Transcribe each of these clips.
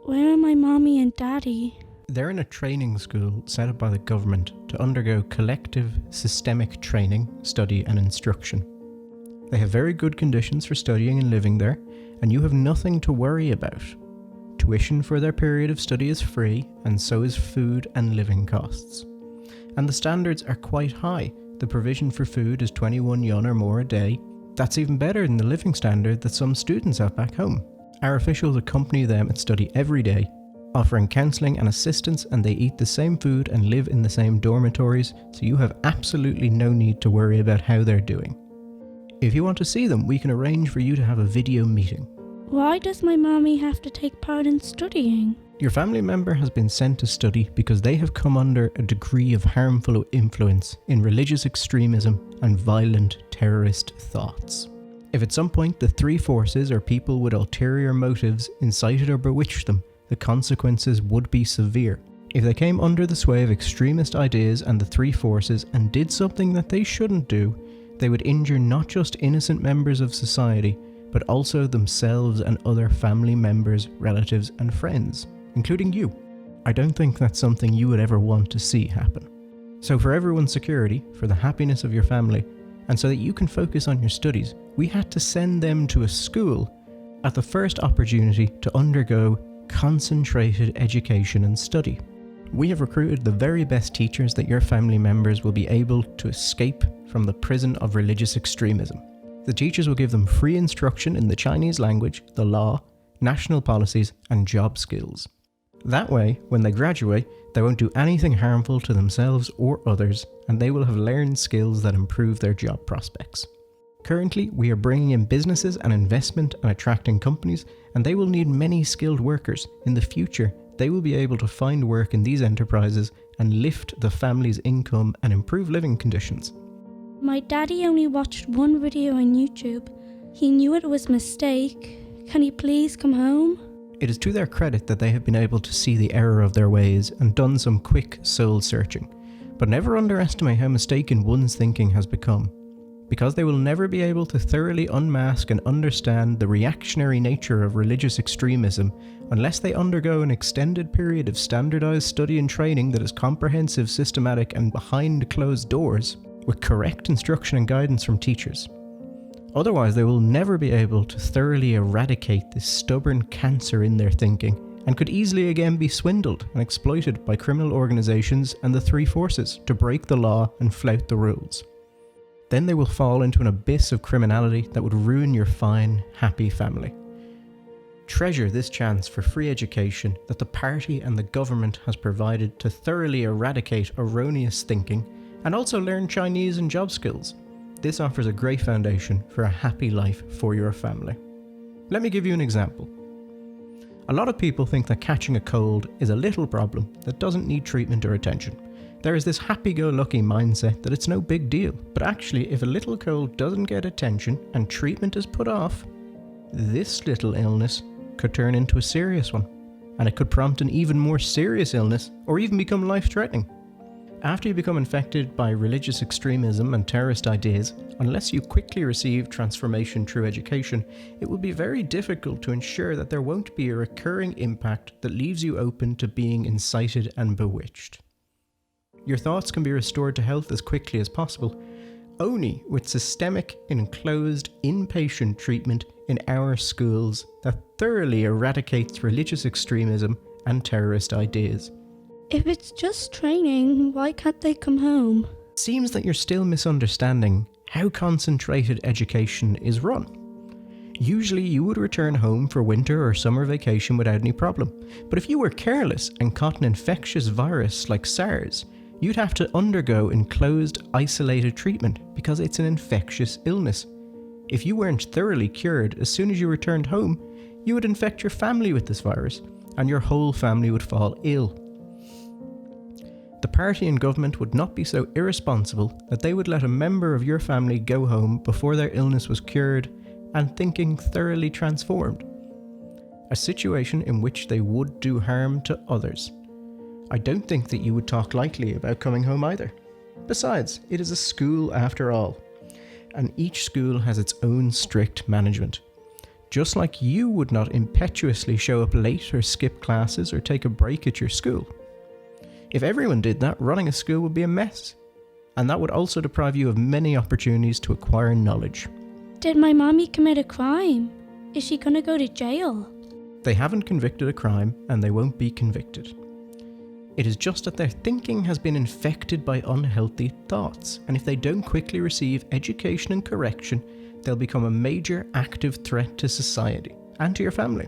Where are my mommy and daddy? They're in a training school set up by the government to undergo collective, systemic training, study and instruction. They have very good conditions for studying and living there, and you have nothing to worry about. Tuition for their period of study is free, and so is food and living costs. And the standards are quite high. The provision for food is 21 yuan or more a day. That's even better than the living standard that some students have back home. Our officials accompany them at study every day, offering counselling and assistance, and they eat the same food and live in the same dormitories, so you have absolutely no need to worry about how they're doing. If you want to see them, we can arrange for you to have a video meeting. Why does my mommy have to take part in studying? Your family member has been sent to study because they have come under a degree of harmful influence in religious extremism and violent terrorist thoughts. If at some point the three forces or people with ulterior motives incited or bewitched them, the consequences would be severe. If they came under the sway of extremist ideas and the three forces and did something that they shouldn't do, they would injure not just innocent members of society, but also themselves and other family members, relatives and friends, including you. I don't think that's something you would ever want to see happen. So for everyone's security, for the happiness of your family, and so that you can focus on your studies, we had to send them to a school at the first opportunity to undergo concentrated education and study. We have recruited the very best teachers that your family members will be able to escape from the prison of religious extremism. The teachers will give them free instruction in the Chinese language, the law, national policies, and job skills. That way, when they graduate, they won't do anything harmful to themselves or others, and they will have learned skills that improve their job prospects. Currently, we are bringing in businesses and investment and attracting companies, and they will need many skilled workers. In the future, they will be able to find work in these enterprises and lift the family's income and improve living conditions. My daddy only watched one video on YouTube. He knew it was a mistake. Can he please come home? It is to their credit that they have been able to see the error of their ways and done some quick soul searching. But never underestimate how mistaken one's thinking has become. Because they will never be able to thoroughly unmask and understand the reactionary nature of religious extremism unless they undergo an extended period of standardized study and training that is comprehensive, systematic and behind closed doors, with correct instruction and guidance from teachers. Otherwise, they will never be able to thoroughly eradicate this stubborn cancer in their thinking and could easily again be swindled and exploited by criminal organizations and the three forces to break the law and flout the rules. Then they will fall into an abyss of criminality that would ruin your fine, happy family. Treasure this chance for free education that the party and the government has provided to thoroughly eradicate erroneous thinking and also learn Chinese and job skills. This offers a great foundation for a happy life for your family. Let me give you an example. A lot of people think that catching a cold is a little problem that doesn't need treatment or attention. There is this happy-go-lucky mindset that it's no big deal, but actually if a little cold doesn't get attention and treatment is put off, this little illness could turn into a serious one, and it could prompt an even more serious illness or even become life-threatening. After you become infected by religious extremism and terrorist ideas, unless you quickly receive transformation through education, it will be very difficult to ensure that there won't be a recurring impact that leaves you open to being incited and bewitched. Your thoughts can be restored to health as quickly as possible, only with systemic, enclosed, inpatient treatment in our schools that thoroughly eradicates religious extremism and terrorist ideas. If it's just training, why can't they come home? It seems that you're still misunderstanding how concentrated education is run. Usually you would return home for winter or summer vacation without any problem, but if you were careless and caught an infectious virus like SARS, you'd have to undergo enclosed, isolated treatment because it's an infectious illness. If you weren't thoroughly cured as soon as you returned home, you would infect your family with this virus, and your whole family would fall ill. The party and government would not be so irresponsible that they would let a member of your family go home before their illness was cured and thinking thoroughly transformed. A situation in which they would do harm to others. I don't think that you would talk lightly about coming home either. Besides, it is a school after all, and each school has its own strict management. just like you would not impetuously show up late or skip classes or take a break at your school. If everyone did that, running a school would be a mess, and that would also deprive you of many opportunities to acquire knowledge. Did my mommy commit a crime? Is she gonna go to jail? They haven't convicted a crime, and they won't be convicted. It is just that their thinking has been infected by unhealthy thoughts, and if they don't quickly receive education and correction, they'll become a major active threat to society and to your family.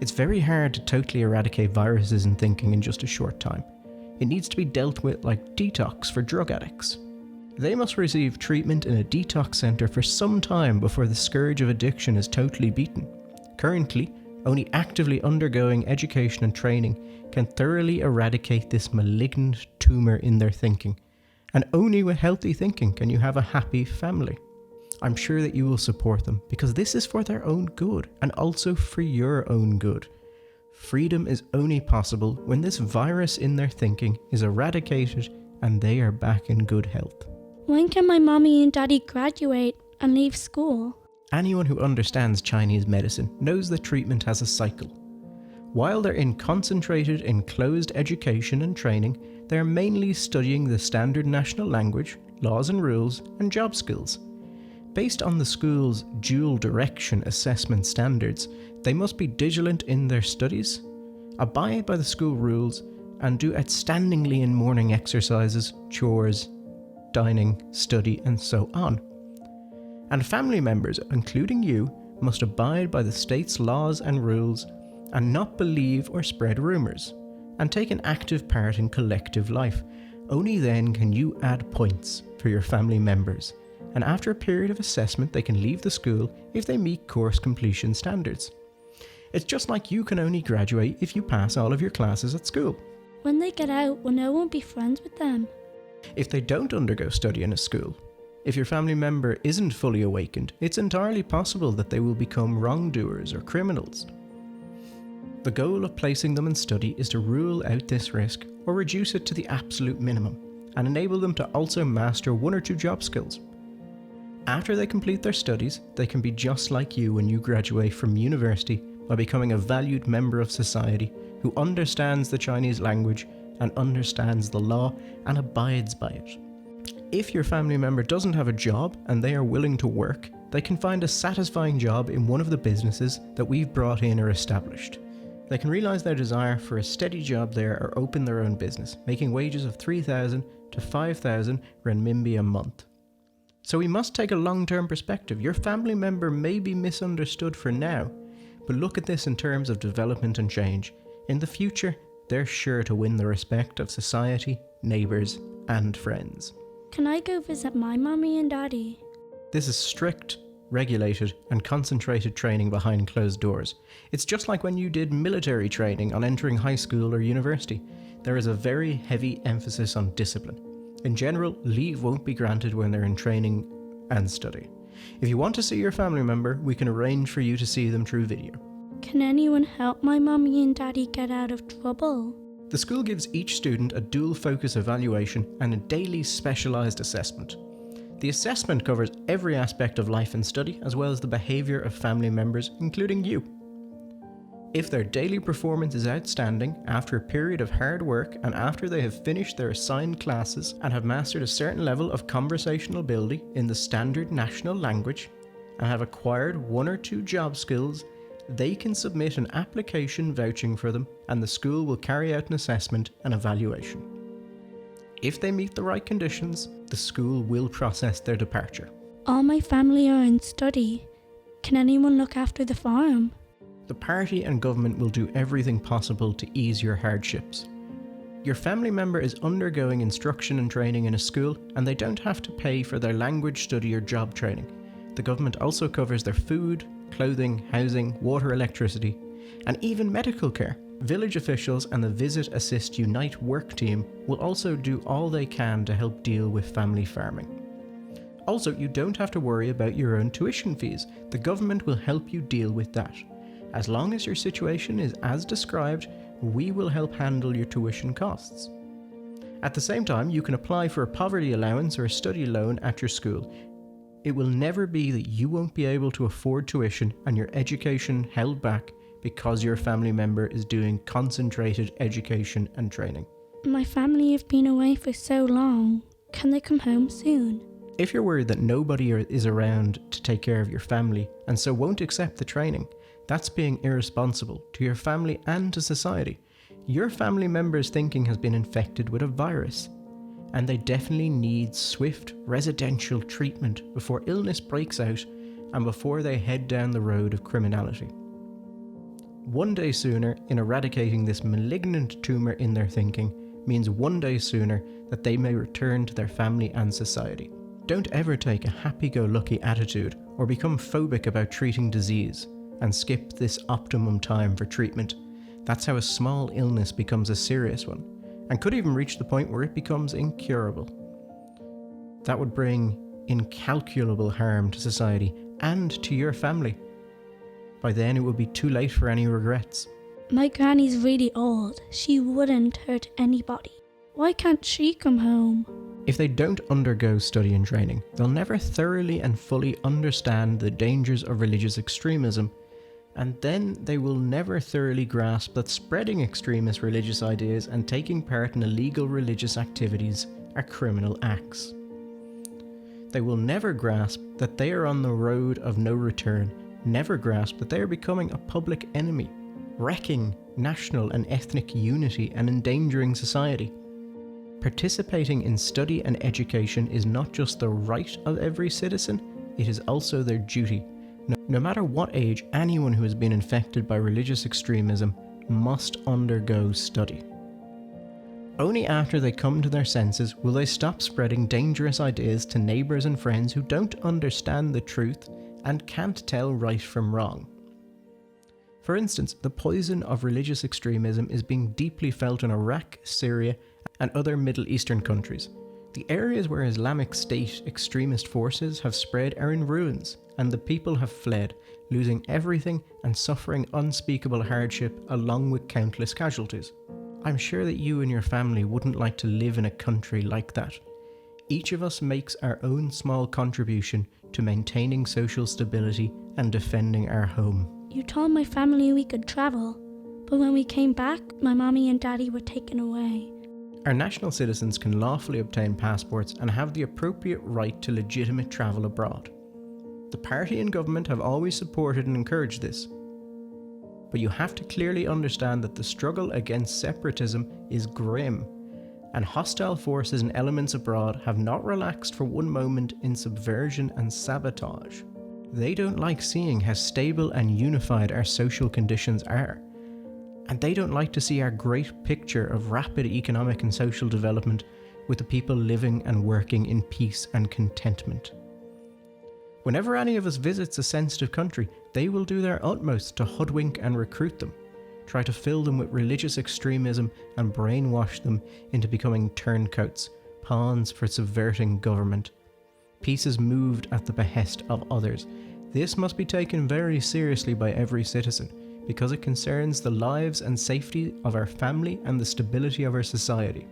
It's very hard to totally eradicate viruses in thinking in just a short time. It needs to be dealt with like detox for drug addicts. They must receive treatment in a detox centre for some time before the scourge of addiction is totally beaten. Currently, only actively undergoing education and training can thoroughly eradicate this malignant tumour in their thinking. And only with healthy thinking can you have a happy family. I'm sure that you will support them because this is for their own good and also for your own good. Freedom is only possible when this virus in their thinking is eradicated and they are back in good health. When can my mommy and daddy graduate and leave school? Anyone who understands Chinese medicine knows that treatment has a cycle. While they're in concentrated, enclosed education and training, they are mainly studying the standard national language, laws and rules, and job skills. Based on the school's dual direction assessment standards, they must be diligent in their studies, abide by the school rules, and do outstandingly in morning exercises, chores, dining, study, and so on. And family members, including you, must abide by the state's laws and rules and not believe or spread rumours, and take an active part in collective life. Only then can you add points for your family members, and after a period of assessment they can leave the school if they meet course completion standards. It's just like you can only graduate if you pass all of your classes at school. When they get out, will no one be friends with them? If they don't undergo study in a school, if your family member isn't fully awakened, it's entirely possible that they will become wrongdoers or criminals. The goal of placing them in study is to rule out this risk or reduce it to the absolute minimum and enable them to also master one or two job skills. After they complete their studies, they can be just like you when you graduate from university by becoming a valued member of society who understands the Chinese language and understands the law and abides by it. If your family member doesn't have a job and they are willing to work, they can find a satisfying job in one of the businesses that we've brought in or established. They can realise their desire for a steady job there or open their own business, making wages of 3,000 to 5,000 renminbi a month. So we must take a long-term perspective. Your family member may be misunderstood for now, but look at this in terms of development and change. In the future, they're sure to win the respect of society, neighbours, and friends. Can I go visit my mommy and daddy? This is strict, regulated, and concentrated training behind closed doors. It's just like when you did military training on entering high school or university. There is a very heavy emphasis on discipline. In general, leave won't be granted when they're in training and study. If you want to see your family member, we can arrange for you to see them through video. Can anyone help my mommy and daddy get out of trouble? The school gives each student a dual focus evaluation and a daily specialised assessment. The assessment covers every aspect of life and study, as well as the behaviour of family members, including you. If their daily performance is outstanding after a period of hard work and after they have finished their assigned classes and have mastered a certain level of conversational ability in the standard national language and have acquired one or two job skills, they can submit an application vouching for them and the school will carry out an assessment and evaluation. If they meet the right conditions, the school will process their departure. All my family are in study. Can anyone look after the farm? The party and government will do everything possible to ease your hardships. Your family member is undergoing instruction and training in a school and they don't have to pay for their language study or job training. The government also covers their food, clothing, housing, water, electricity, and even medical care. Village officials and the Visit Assist Unite work team will also do all they can to help deal with family farming. Also, you don't have to worry about your own tuition fees. The government will help you deal with that. As long as your situation is as described, we will help handle your tuition costs. At the same time, you can apply for a poverty allowance or a study loan at your school. It will never be that you won't be able to afford tuition and your education held back because your family member is doing concentrated education and training. My family have been away for so long. Can they come home soon? If you're worried that nobody is around to take care of your family and so won't accept the training, that's being irresponsible to your family and to society. Your family member's thinking has been infected with a virus, and they definitely need swift residential treatment before illness breaks out and before they head down the road of criminality. One day sooner in eradicating this malignant tumour in their thinking means one day sooner that they may return to their family and society. Don't ever take a happy-go-lucky attitude or become phobic about treating disease and skip this optimum time for treatment. That's how a small illness becomes a serious one, and could even reach the point where it becomes incurable. That would bring incalculable harm to society and to your family. By then it would be too late for any regrets. My granny's really old. She wouldn't hurt anybody. Why can't she come home? If they don't undergo study and training, they'll never thoroughly and fully understand the dangers of religious extremism, and then they will never thoroughly grasp that spreading extremist religious ideas and taking part in illegal religious activities are criminal acts. They will never grasp that they are on the road of no return, never grasp that they are becoming a public enemy, wrecking national and ethnic unity and endangering society. Participating in study and education is not just the right of every citizen, it is also their duty. No matter what age, anyone who has been infected by religious extremism must undergo study. Only after they come to their senses will they stop spreading dangerous ideas to neighbours and friends who don't understand the truth and can't tell right from wrong. For instance, the poison of religious extremism is being deeply felt in Iraq, Syria, and other Middle Eastern countries. The areas where Islamic State extremist forces have spread are in ruins, and the people have fled, losing everything and suffering unspeakable hardship along with countless casualties. I'm sure that you and your family wouldn't like to live in a country like that. Each of us makes our own small contribution to maintaining social stability and defending our home. You told my family we could travel, but when we came back, my mommy and daddy were taken away. Our national citizens can lawfully obtain passports and have the appropriate right to legitimate travel abroad. The party and government have always supported and encouraged this. But you have to clearly understand that the struggle against separatism is grim, and hostile forces and elements abroad have not relaxed for one moment in subversion and sabotage. They don't like seeing how stable and unified our social conditions are. And they don't like to see our great picture of rapid economic and social development with the people living and working in peace and contentment. Whenever any of us visits a sensitive country, they will do their utmost to hoodwink and recruit them, try to fill them with religious extremism and brainwash them into becoming turncoats, pawns for subverting government. Pieces moved at the behest of others. This must be taken very seriously by every citizen, because it concerns the lives and safety of our family and the stability of our society.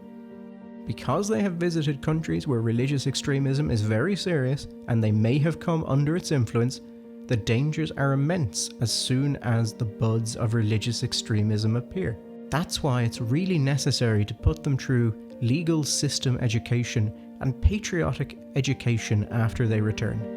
Because they have visited countries where religious extremism is very serious and they may have come under its influence, the dangers are immense as soon as the buds of religious extremism appear. That's why it's really necessary to put them through legal system education and patriotic education after they return.